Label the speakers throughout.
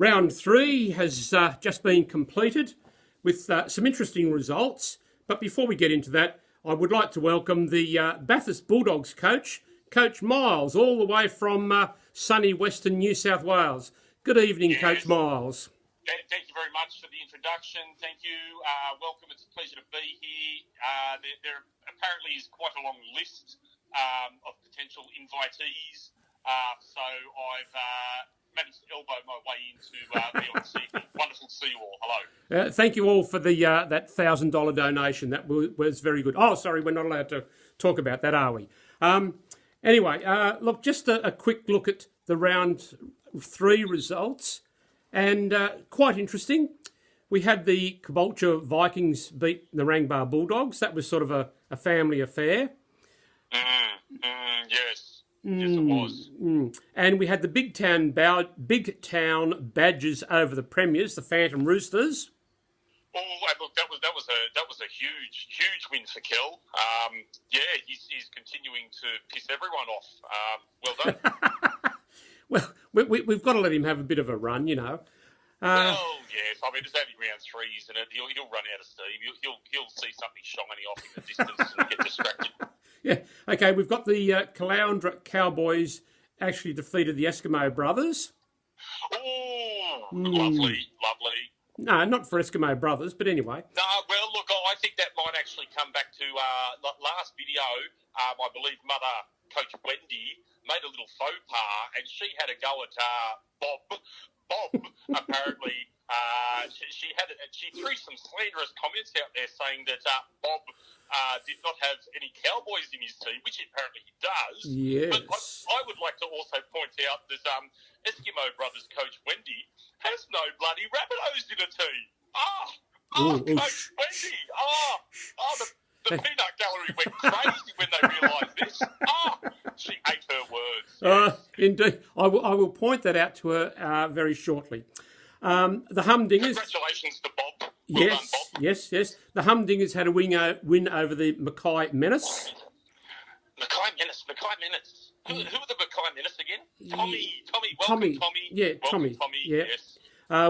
Speaker 1: Round 3 has just been completed with some interesting results. But before we get into that, I would like to welcome the Bathurst Bulldogs coach, Coach Miles, all the way from sunny Western New South Wales. Good evening, yes. Coach Miles.
Speaker 2: Thank you very much for the introduction. Thank you. Welcome. It's a pleasure to be here. There apparently is quite a long list of potential invitees. So I've managed to elbow my way into the on. Wonderful to see you all. Hello.
Speaker 1: Thank you all for the that $1,000 donation. That was very good. Oh, sorry, we're not allowed to talk about that, are we? Anyway, look, just a quick look at the round 3 results. And quite interesting. We had the Caboolture Vikings beat the Narangba Bulldogs. That was sort of a family affair.
Speaker 2: Yes. Yes, it was.
Speaker 1: And we had the Big Town Badgers over the Premiers, the Phantom Roosters.
Speaker 2: Oh, look, that was a huge win for Kel. He's continuing to piss everyone off. Well done.
Speaker 1: Well, we've got to let him have a bit of a run, you know.
Speaker 2: Well, yes. I mean, it's only round 3, isn't it? He'll run out of steam. He'll see something shiny off in the distance and get distracted.
Speaker 1: Yeah. Okay, we've got the Caloundra Cowboys actually defeated the Eskimo Brothers.
Speaker 2: Oh, lovely.
Speaker 1: No, not for Eskimo Brothers, but anyway.
Speaker 2: No, well, look, I think that might actually come back to last video. I believe Mother Coach Wendy made a little faux pas, and she had a go at Bob. Apparently, she threw some slanderous comments out there saying that Bob did not have any Cowboys in his team, which apparently he does.
Speaker 1: Yes.
Speaker 2: But I would like to also point out that Eskimo Brothers coach Wendy has no bloody Rabbitohs in the team. Coach Wendy. The peanut gallery went crazy when they realised this. She ate her words. Yes.
Speaker 1: Indeed. I will point that out to her very shortly. The Humdingers...
Speaker 2: Congratulations to Bob.
Speaker 1: Yes,
Speaker 2: well done, Bob.
Speaker 1: yes. The Humdingers had a win over the Mackay Menace.
Speaker 2: Mackay Menace. Who are the Mackay Menace again? Tommy.
Speaker 1: Welcome,
Speaker 2: Tommy.
Speaker 1: Yeah,
Speaker 2: welcome, Tommy. Yeah.
Speaker 1: Yes.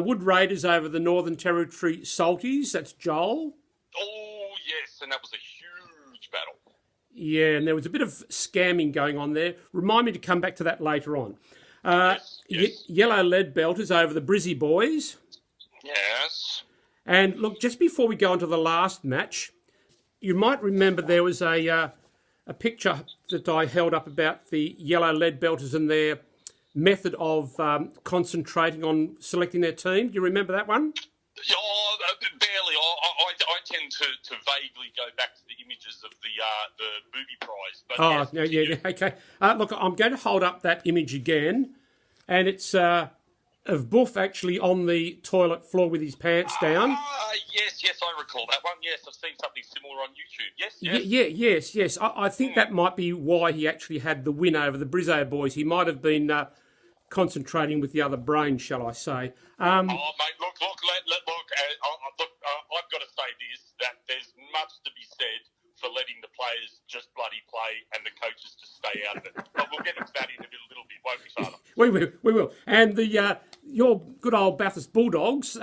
Speaker 1: Wood Raiders over the Northern Territory Salties. That's Joel.
Speaker 2: Oh, yes, and that was a huge battle.
Speaker 1: Yeah, and there was a bit of scamming going on there. Remind me to come back to that later on.
Speaker 2: Yes.
Speaker 1: Yellow Lead Belters over the Brizzy Boys.
Speaker 2: Yes.
Speaker 1: And look, just before we go on to the last match, you might remember there was a picture that I held up about the Yellow Lead Belters and their method of concentrating on selecting their team. Do you remember that one?
Speaker 2: Oh, barely. I tend to vaguely go back to the images of the booby prize. But
Speaker 1: yeah, okay. Look, I'm going to hold up that image again, and it's of Buff actually on the toilet floor with his pants down.
Speaker 2: Yes, I recall that one. Yes, I've seen something similar on YouTube.
Speaker 1: Yes. I think that might be why he actually had the win over the Brizzo boys. He might have been concentrating with the other brain, shall I say.
Speaker 2: Mate, look, I've got to say this, that there's much to be said for letting the players just bloody play and the coaches just stay out of it. But we'll get into that in a little bit, won't we, Father?
Speaker 1: We will. And your good old Bathurst Bulldogs,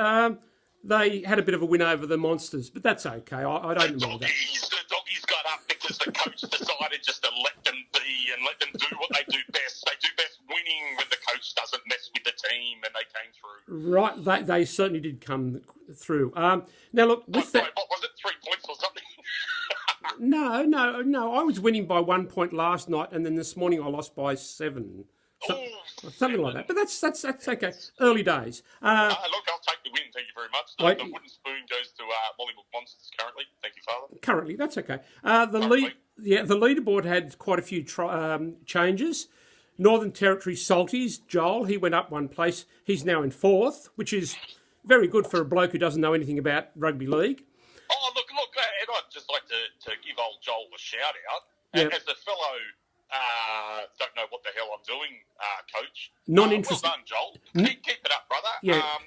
Speaker 1: they had a bit of a win over the Monsters, but that's okay. I don't know that.
Speaker 2: The doggies got up because the coach decided just to let them be and let them do what they do best. They do best winning when the coach doesn't mess with the team, and they came through.
Speaker 1: Right, they certainly did come through. Now, look, with that...
Speaker 2: What was it, 3 points or something?
Speaker 1: No. I was winning by 1 point last night, and then this morning I lost by 7. Something like that. But that's okay. Early days.
Speaker 2: Look, I'll take the win. Thank you very much. The wooden spoon goes to Mollymook Monsters currently. Thank you, Father.
Speaker 1: Currently, that's okay. The leaderboard had quite a few changes. Northern Territory Salties, Joel, he went up 1 place. He's now in 4th, which is very good for a bloke who doesn't know anything about rugby league.
Speaker 2: Oh, look, and I'd just like to give old Joel a shout out.
Speaker 1: Yep.
Speaker 2: As a fellow, don't know what the hell I'm doing, coach.
Speaker 1: Non-interested.
Speaker 2: Well done, Joel. Keep it up, brother.
Speaker 1: Well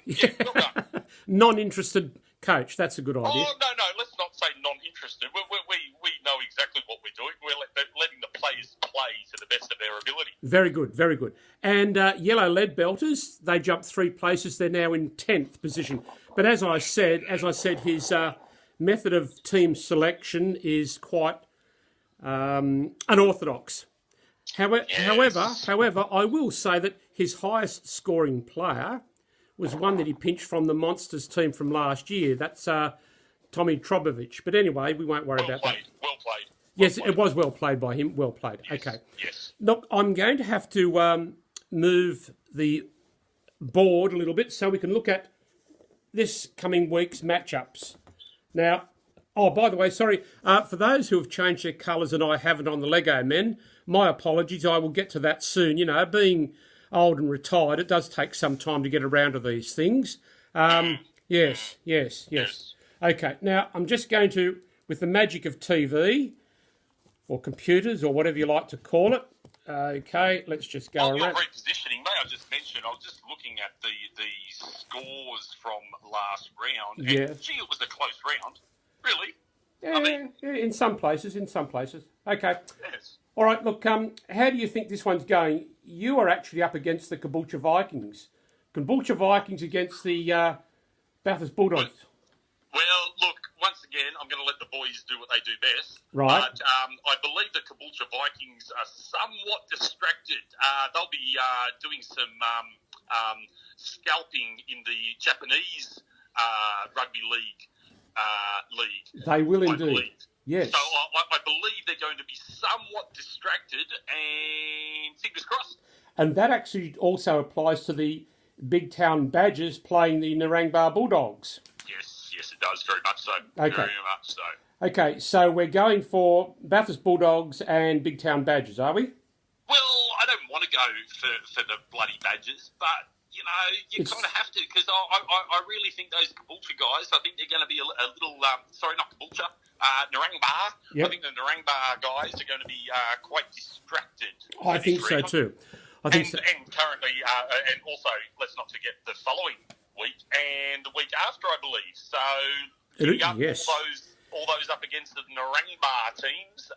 Speaker 1: done. Non-interested coach, that's a good idea.
Speaker 2: Oh, no, let's not say non-interested. We know exactly what we're doing. We're letting the players play to the best of their ability.
Speaker 1: Very good, very good. And Yellow Lead Belters, they jumped 3 places. They're now in 10th position. But as I said, his method of team selection is quite unorthodox. However, I will say that his highest scoring player was one that he pinched from the Monsters team from last year. That's Tommy Trobovich. But anyway, we won't worry about that.
Speaker 2: Well played.
Speaker 1: Yes, it was well played by him. Well played.
Speaker 2: Yes,
Speaker 1: okay.
Speaker 2: yes.
Speaker 1: Look, I'm going to have to move the board a little bit so we can look at this coming week's matchups. Now, by the way, sorry, for those who have changed their colours and I haven't on the Lego Men, my apologies. I will get to that soon. You know, being old and retired, it does take some time to get around to these things. Yes. Okay, now I'm just going to, with the magic of TV or computers or whatever you like to call it. Okay, let's just go around.
Speaker 2: Your repositioning, may I just mention, I was just looking at the scores from last round.
Speaker 1: Yeah.
Speaker 2: And, gee, it was a close round. Really?
Speaker 1: Yeah, in some places. Okay.
Speaker 2: Yes.
Speaker 1: All right, look, how do you think this one's going? You are actually up against the Caboolture Vikings. Caboolture Vikings against the Bathurst Bulldogs.
Speaker 2: Well, look, once again, I'm going to let the boys do what they do best.
Speaker 1: Right.
Speaker 2: But I believe the Caboolture Vikings are somewhat distracted. They'll be doing some scalping in the Japanese rugby league.
Speaker 1: They will indeed.
Speaker 2: Believe.
Speaker 1: Yes.
Speaker 2: So I believe they're going to be somewhat distracted, and fingers crossed.
Speaker 1: And that actually also applies to the Big Town Badgers playing the Narangba Bulldogs.
Speaker 2: Yes, it does, very much so.
Speaker 1: Okay.
Speaker 2: Very much so.
Speaker 1: Okay, so we're going for Bathurst Bulldogs and Big Town Badgers, are we?
Speaker 2: Well, I don't want to go for the bloody Badgers, but, you know, you kind of have to, because I really think those Caboolture guys, I think they're going to be a little, sorry, not Caboolture, Narangba.
Speaker 1: Yep.
Speaker 2: I think the Narangba guys are going to be quite distracted.
Speaker 1: I think so too.
Speaker 2: And currently, and also, let's not forget the following week and the week after, I believe. So,
Speaker 1: yes.
Speaker 2: all those up against the Narangba teams,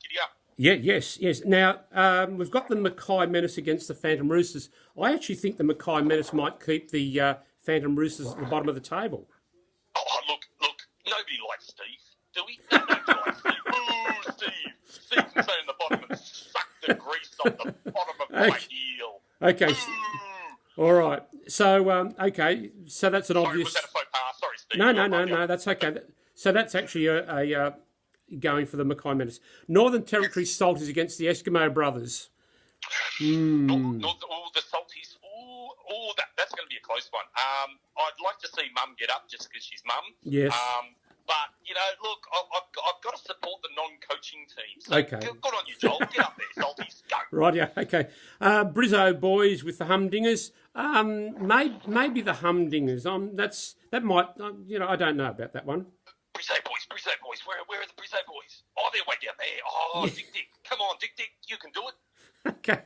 Speaker 2: giddy up.
Speaker 1: Yeah, yes. Now, we've got the Mackay Menace against the Phantom Roosters. I actually think the Mackay Menace might keep the Phantom Roosters at the bottom of the table.
Speaker 2: Oh, look, nobody likes Steve, do we? Nobody likes Steve. Ooh, Steve can stay in the bottom and suck the grease off the bottom of my heel.
Speaker 1: Okay. All right. So, so that's an obvious...
Speaker 2: Was that a faux pas? Sorry, Steve.
Speaker 1: No, that's okay. So that's actually a going for the Mackay Menace. Northern Territory Salties against the Eskimo Brothers.
Speaker 2: The Salties. That's going to be a close one. I'd like to see Mum get up just because she's Mum.
Speaker 1: Yes.
Speaker 2: But, you know, look, I've got to support the non-coaching teams. So
Speaker 1: okay.
Speaker 2: Good on you, Joel. Get up there, Salties. Go.
Speaker 1: Right, yeah, okay. Brizzo boys with the Humdingers. Maybe the Humdingers. That might, I don't know about that one.
Speaker 2: Brizzo boys. Where are the Brizzo boys? Oh, they're way down there. Oh, yeah. Dick. Come on, Dick. You can do it.
Speaker 1: Okay.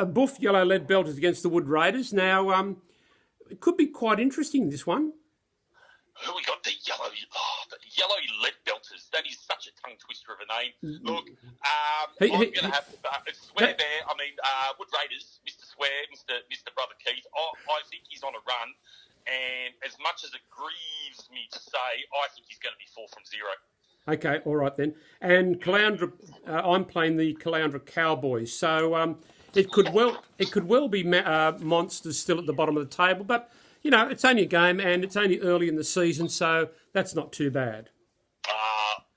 Speaker 1: Buff Yellow Lead Belters against the Wood Raiders. Now, it could be quite interesting, this one.
Speaker 2: Who we got? The Yellow Lead Belters. That is such a tongue twister of a name. Look, I'm going to have to swear there. I mean, Wood Raiders, Mr. Swear, Mr. Brother Keith. I think he's on a run. And as much as it grieves me to say, I think he's going to be 4 from 0.
Speaker 1: Okay, all right then. And Caloundra, I'm playing the Caloundra Cowboys, so it could well be Monsters still at the bottom of the table, but it's only a game and it's only early in the season, so that's not too bad.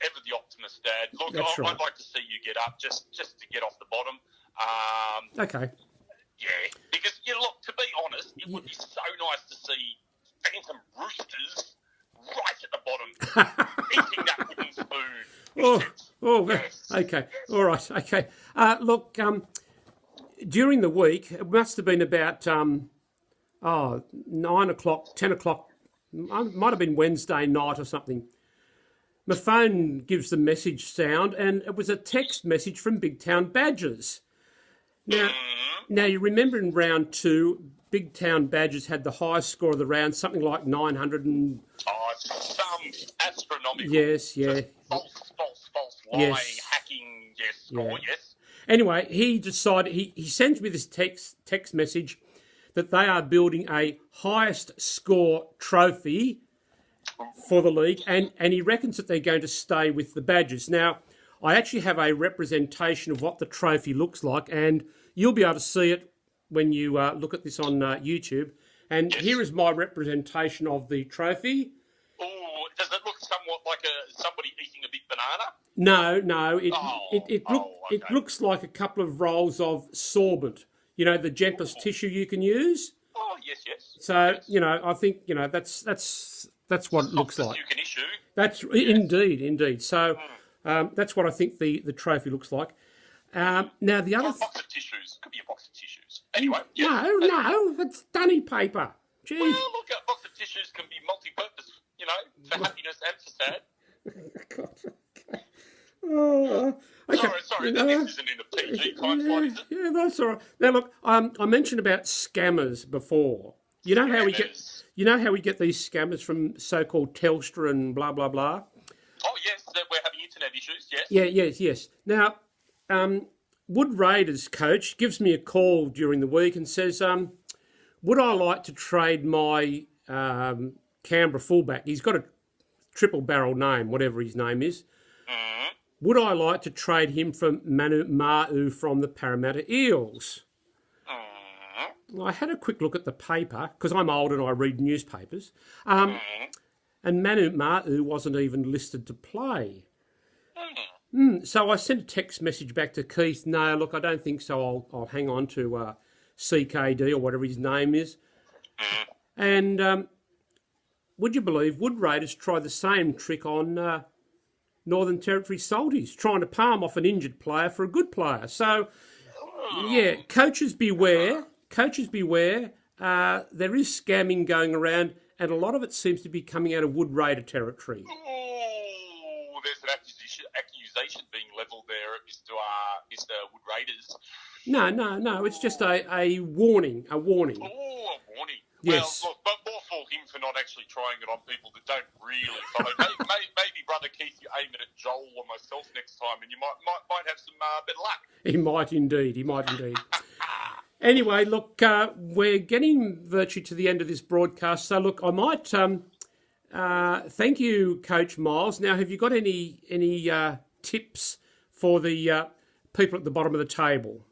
Speaker 2: Ever the optimist, Dad. Look,
Speaker 1: right.
Speaker 2: I'd like to see you get up just to get off the bottom.
Speaker 1: Okay.
Speaker 2: Yeah, because look, to be honest, it would be so nice to see Phantom Roosters right at the bottom, eating that wooden spoon.
Speaker 1: Yes. Okay, all right, okay. Look, during the week, it must have been about 9 o'clock, 10 o'clock, might have been Wednesday night or something. My phone gives the message sound, and it was a text message from Big Town Badgers. Now you remember in round 2, Big Town Badgers had the highest score of the round, something like 900 and...
Speaker 2: some astronomical.
Speaker 1: Yes, yeah.
Speaker 2: False, lying,
Speaker 1: yes.
Speaker 2: hacking, yes, score,
Speaker 1: yeah.
Speaker 2: yes.
Speaker 1: Anyway, he decided, he sends me this text message that they are building a highest score trophy for the league, and he reckons that they're going to stay with the Badgers. Now, I actually have a representation of what the trophy looks like, and you'll be able to see it when you look at this on YouTube. And here is my representation of the trophy.
Speaker 2: Oh, does it look somewhat like somebody eating a big banana?
Speaker 1: No. It looks like a couple of rolls of sorbent. You know, the gentlest tissue you can use.
Speaker 2: Oh, yes.
Speaker 1: So,
Speaker 2: yes.
Speaker 1: you know, I think, you know, that's what it looks like.
Speaker 2: You can issue.
Speaker 1: That's indeed. So that's what I think the trophy looks like. Now the other.
Speaker 2: Or a box of tissues. Could be a box of tissues. Anyway.
Speaker 1: No, that's dunny paper. Jeez.
Speaker 2: Well, look, a box of tissues can be multi-purpose. You know, for happiness and for sad.
Speaker 1: God, okay. Oh, okay.
Speaker 2: Sorry, this isn't in a PG time slot, is it?
Speaker 1: Yeah, that's all right. Now look, I mentioned about scammers before. You know how we get these scammers from so-called Telstra and blah blah blah.
Speaker 2: Oh yes, that we're having internet issues. Yes.
Speaker 1: Yes. Now, Wood Raiders coach gives me a call during the week and says, "Would I like to trade my Canberra fullback? He's got a triple barrel name, whatever his name is. Would I like to trade him for Manu Ma'u from the Parramatta Eels?" I had a quick look at the paper, because I'm old and I read newspapers, and Manu Ma'u wasn't even listed to play. So I sent a text message back to Keith, "No, look, I don't think so. I'll hang on to CKD or whatever his name is." And would you believe Wood Raiders tried the same trick on Northern Territory Salties, trying to palm off an injured player for a good player. So, yeah, coaches beware. Coaches beware. There is scamming going around, and a lot of it seems to be coming out of Wood Raider territory.
Speaker 2: Oh, there's an accusation being levelled there at Mr. Wood Raiders.
Speaker 1: No. It's just a warning. A warning.
Speaker 2: Oh, a warning.
Speaker 1: Yes.
Speaker 2: Well, look, but more for him for not actually trying it on people that don't really follow. Maybe Brother Keith, you aim it at Joel or myself next time, and you might have some better luck. He might indeed.
Speaker 1: Anyway, look, we're getting virtually to the end of this broadcast. So, look, I might thank you, Coach Miles. Now, have you got any tips for the people at the bottom of the table?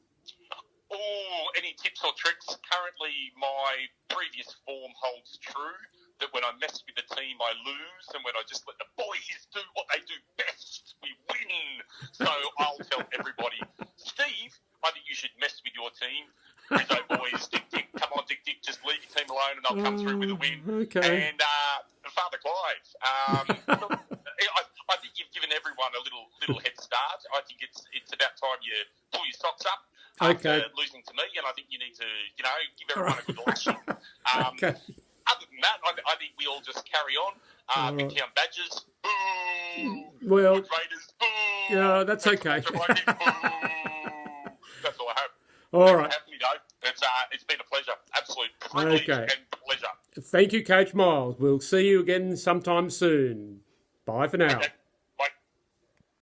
Speaker 2: Oh, any tips or tricks? Currently, my previous form holds true, that when I mess with the team, I lose, and when I just let the boys do what they do best, we win. So I'll tell everybody, Steve, I think you should mess with your team. Rizzo boys, Dick, come on, Dick, just leave your team alone and they'll come through with a win.
Speaker 1: Okay.
Speaker 2: And Father Clive, I think you've given everyone a little head start. I think it's about time you pull your socks up after losing to me, and I think you need to, give everyone a good lesson.
Speaker 1: Okay.
Speaker 2: Other than that, I think we all just carry on. Big Town Badgers, boo!
Speaker 1: Well,
Speaker 2: Wood Raiders, boo!
Speaker 1: Yeah, that's okay.
Speaker 2: Boo! That's all I have.
Speaker 1: All right.
Speaker 2: Having me, though. It's been a pleasure. Absolute privilege and pleasure.
Speaker 1: Thank you, Coach Miles. We'll see you again sometime soon. Bye for now.
Speaker 2: Okay.